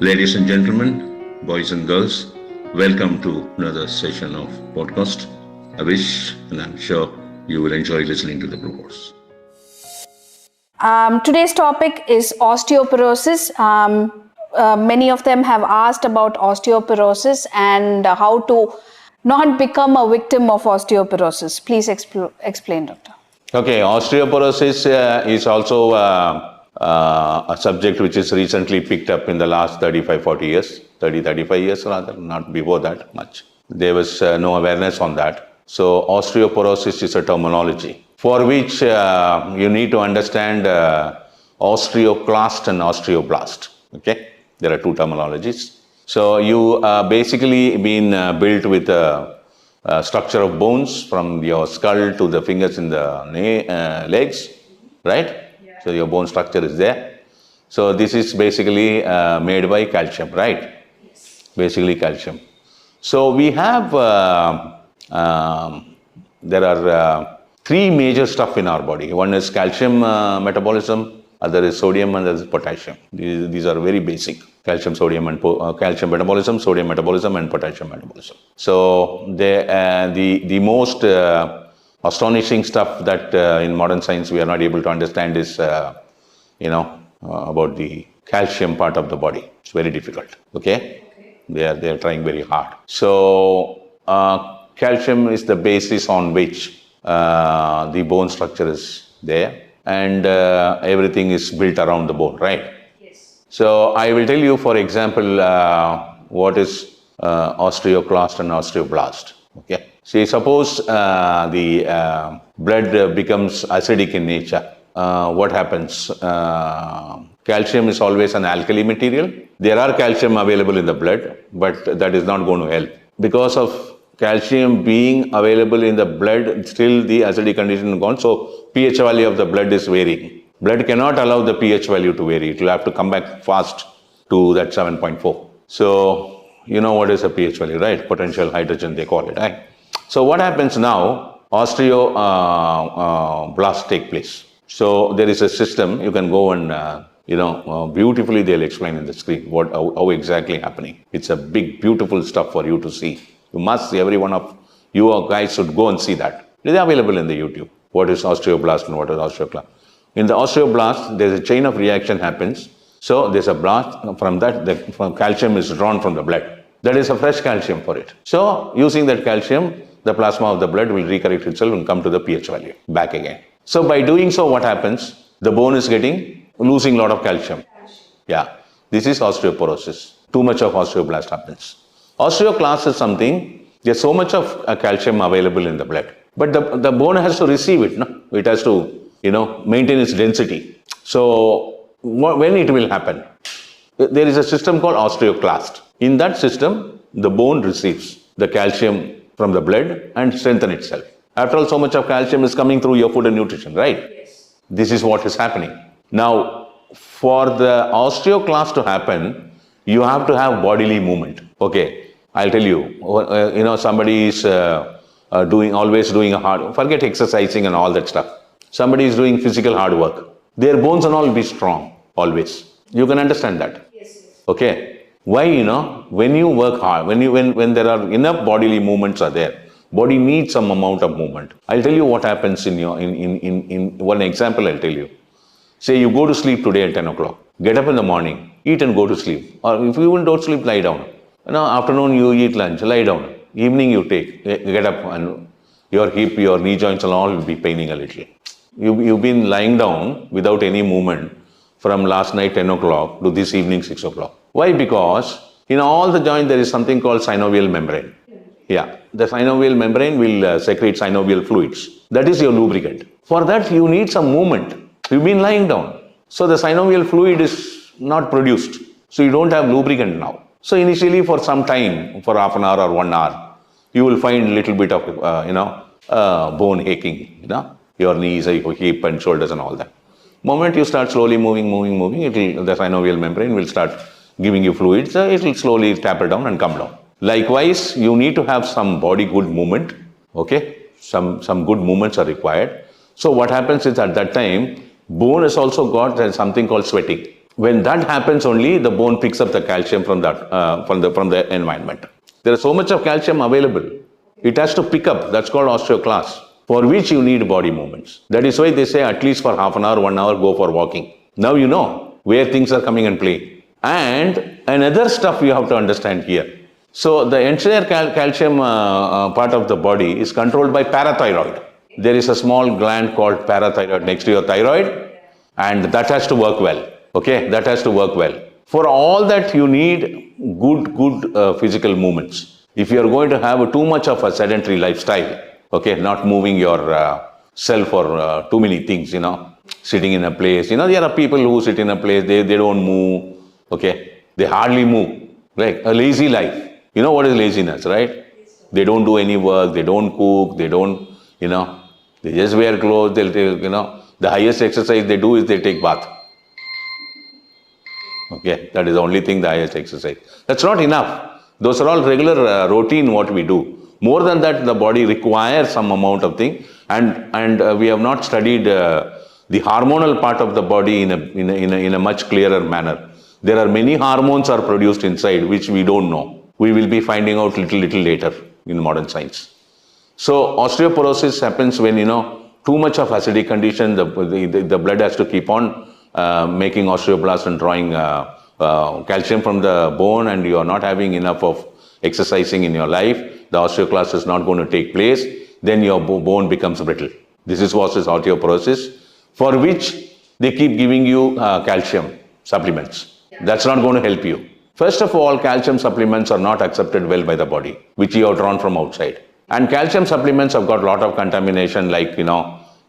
Ladies and gentlemen, boys and girls, welcome to another session of podcast. I wish and I'm sure you will enjoy listening to the broadcast. Today's topic is osteoporosis. Many of them have asked about osteoporosis and how to not become a victim of osteoporosis. Please explain, Doctor. Okay, osteoporosis is also a subject which is recently picked up in the last 35 years rather, not before that much. There was no awareness on that. So osteoporosis is a terminology for which you need to understand osteoclast and osteoblast. Okay, there are two terminologies. So you basically been built with a structure of bones from your skull to the fingers in the legs, right? Yeah. So your bone structure is there. So this is basically made by calcium, right? Yes. Basically calcium. So we have, there are three major stuff in our body. One is calcium metabolism, other is sodium, and other is potassium. These are very basic. Calcium, sodium, and calcium metabolism, sodium metabolism, and potassium metabolism. So the most astonishing stuff that in modern science we are not able to understand is, about the calcium part of the body. It's very difficult. Okay? They are trying very hard. So calcium is the basis on which the bone structure is there, and everything is built around the bone, right? So I will tell you, for example, what is osteoclast and osteoblast. Okay. See, suppose the blood becomes acidic in nature. What happens? Calcium is always an alkali material. There are calcium available in the blood, but that is not going to help. Because of calcium being available in the blood, still the acidic condition is gone. So pH value of the blood is varying. Blood cannot allow the pH value to vary. It will have to come back fast to that 7.4. So, you know what is a pH value, right? Potential hydrogen, they call it, right? So what happens now? Osteoblasts take place. So there is a system. You can go and, beautifully they'll explain in the screen how exactly happening. It's a big, beautiful stuff for you to see. You must see, every one of you guys should go and see that. It is available in the YouTube. What is osteoblast and what is osteoclast? In the osteoblast, there's a chain of reaction happens. So there's a blast. From that, the calcium is drawn from the blood. That is a fresh calcium for it. So using that calcium, the plasma of the blood will recorrect itself and come to the pH value back again. So by doing so, what happens? The bone is losing a lot of calcium. Yeah, this is osteoporosis. Too much of osteoblast happens. Osteoclast is something, there's so much of calcium available in the blood. But the bone has to receive it. No? It has to maintain its density. So when it will happen? There is a system called osteoclast. In that system, the bone receives the calcium from the blood and strengthen itself. After all, so much of calcium is coming through your food and nutrition, right? Yes. This is what is happening. Now, for the osteoclast to happen, you have to have bodily movement. Okay, I'll tell you, somebody is always doing a hard, forget exercising and all that stuff. Somebody is doing physical hard work. Their bones and all will be strong, always. You can understand that. Yes. Okay. Why, when you work hard, when there are enough bodily movements are there, body needs some amount of movement. I'll tell you what happens in one example I'll tell you. Say you go to sleep today at 10 o'clock. Get up in the morning, eat and go to sleep. Or if you don't sleep, lie down. Afternoon you eat lunch, lie down. Evening you get up and your hip, your knee joints and all will be paining a little. You've been lying down without any movement from last night 10 o'clock to this evening 6 o'clock. Why? Because in all the joints there is something called synovial membrane. Yeah, the synovial membrane will secrete synovial fluids. That is your lubricant. For that you need some movement. You've been lying down. So the synovial fluid is not produced. So you don't have lubricant now. So initially for some time, for half an hour or 1 hour, you will find a little bit of, bone aching, your knees, your hip and shoulders and all that. Moment you start slowly moving, the synovial membrane will start giving you fluids. It will slowly taper down and come down. Likewise, you need to have some body good movement. Okay, some good movements are required. So what happens is at that time, bone has also got something called sweating. When that happens only, the bone picks up the calcium from the environment. There is so much of calcium available. It has to pick up. That's called osteoclast, for which you need body movements. That is why they say at least for half an hour, 1 hour, go for walking. Now you know where things are coming and playing. And another stuff you have to understand here. So the entire calcium part of the body is controlled by parathyroid. There is a small gland called parathyroid next to your thyroid, and that has to work well. Okay, that has to work well. For all that, you need good physical movements. If you are going to have too much of a sedentary lifestyle, okay, not moving your self for too many things, sitting in a place. There are people who sit in a place, they don't move, okay, they hardly move, like a lazy life. You know what is laziness, right? They don't do any work, they don't cook, they don't, they just wear clothes, they'll take, the highest exercise they do is they take bath. Okay, that is the only thing, the highest exercise. That's not enough. Those are all regular routine what we do. More than that, the body requires some amount of thing, and we have not studied the hormonal part of the body in a much clearer manner. There are many hormones are produced inside which we don't know. We will be finding out little later in modern science. So osteoporosis happens when too much of acidic condition. The blood has to keep on making osteoblasts and drawing calcium from the bone, and you are not having enough of exercising in your life. The osteoclast is not going to take place. Then your bone becomes brittle. This is what is osteoporosis, for which they keep giving you calcium supplements. That's not going to help you. First of all, calcium supplements are not accepted well by the body, which you have drawn from outside. And calcium supplements have got a lot of contamination, like,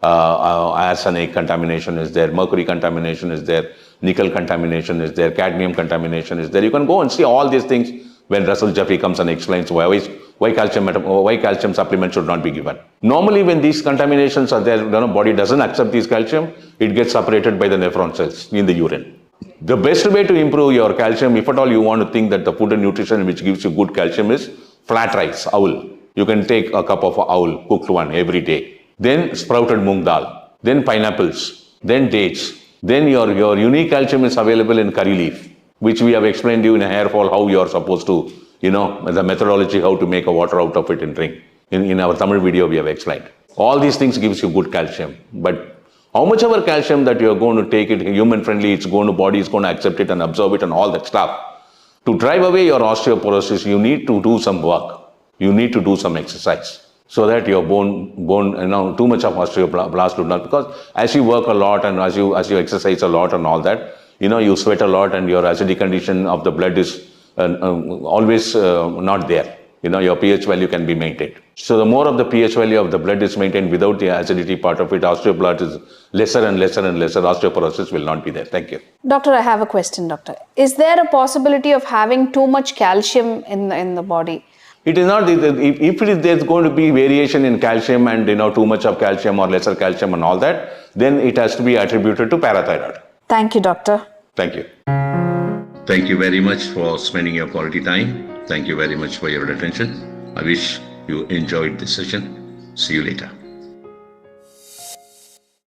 arsenic contamination is there, mercury contamination is there, nickel contamination is there, cadmium contamination is there. You can go and see all these things when Russell Jeffrey comes and explains why calcium supplements should not be given. Normally, when these contaminations are there, body doesn't accept these calcium, it gets separated by the nephron cells in the urine. The best way to improve your calcium, if at all you want to think that the food and nutrition which gives you good calcium, is flat rice, awl. You can take a cup of awl, cooked one every day. Then sprouted moong dal. Then pineapples. Then dates. Then your unique calcium is available in curry leaf, which we have explained to you in a hair fall how you are supposed to, the methodology how to make a water out of it and drink. In our Tamil video we have explained. All these things gives you good calcium. But how much ever calcium that you are going to take it, human friendly, body is going to accept it and absorb it and all that stuff. To drive away your osteoporosis, you need to do some work. You need to do some exercise so that your bone, too much of osteoblast would not, because as you work a lot and as you exercise a lot and all that, you sweat a lot and your acidic condition of the blood is always not there. Your pH value can be maintained. So the more of the pH value of the blood is maintained without the acidity part of it, osteoblast is lesser and lesser and lesser. Osteoporosis will not be there. Thank you. Doctor, I have a question, doctor. Is there a possibility of having too much calcium in the body? It is not. If there's going to be variation in calcium and too much of calcium or lesser calcium and all that, then it has to be attributed to parathyroid. Thank you, doctor. Thank you. Thank you very much for spending your quality time. Thank you very much for your attention. I wish you enjoyed this session. See you later.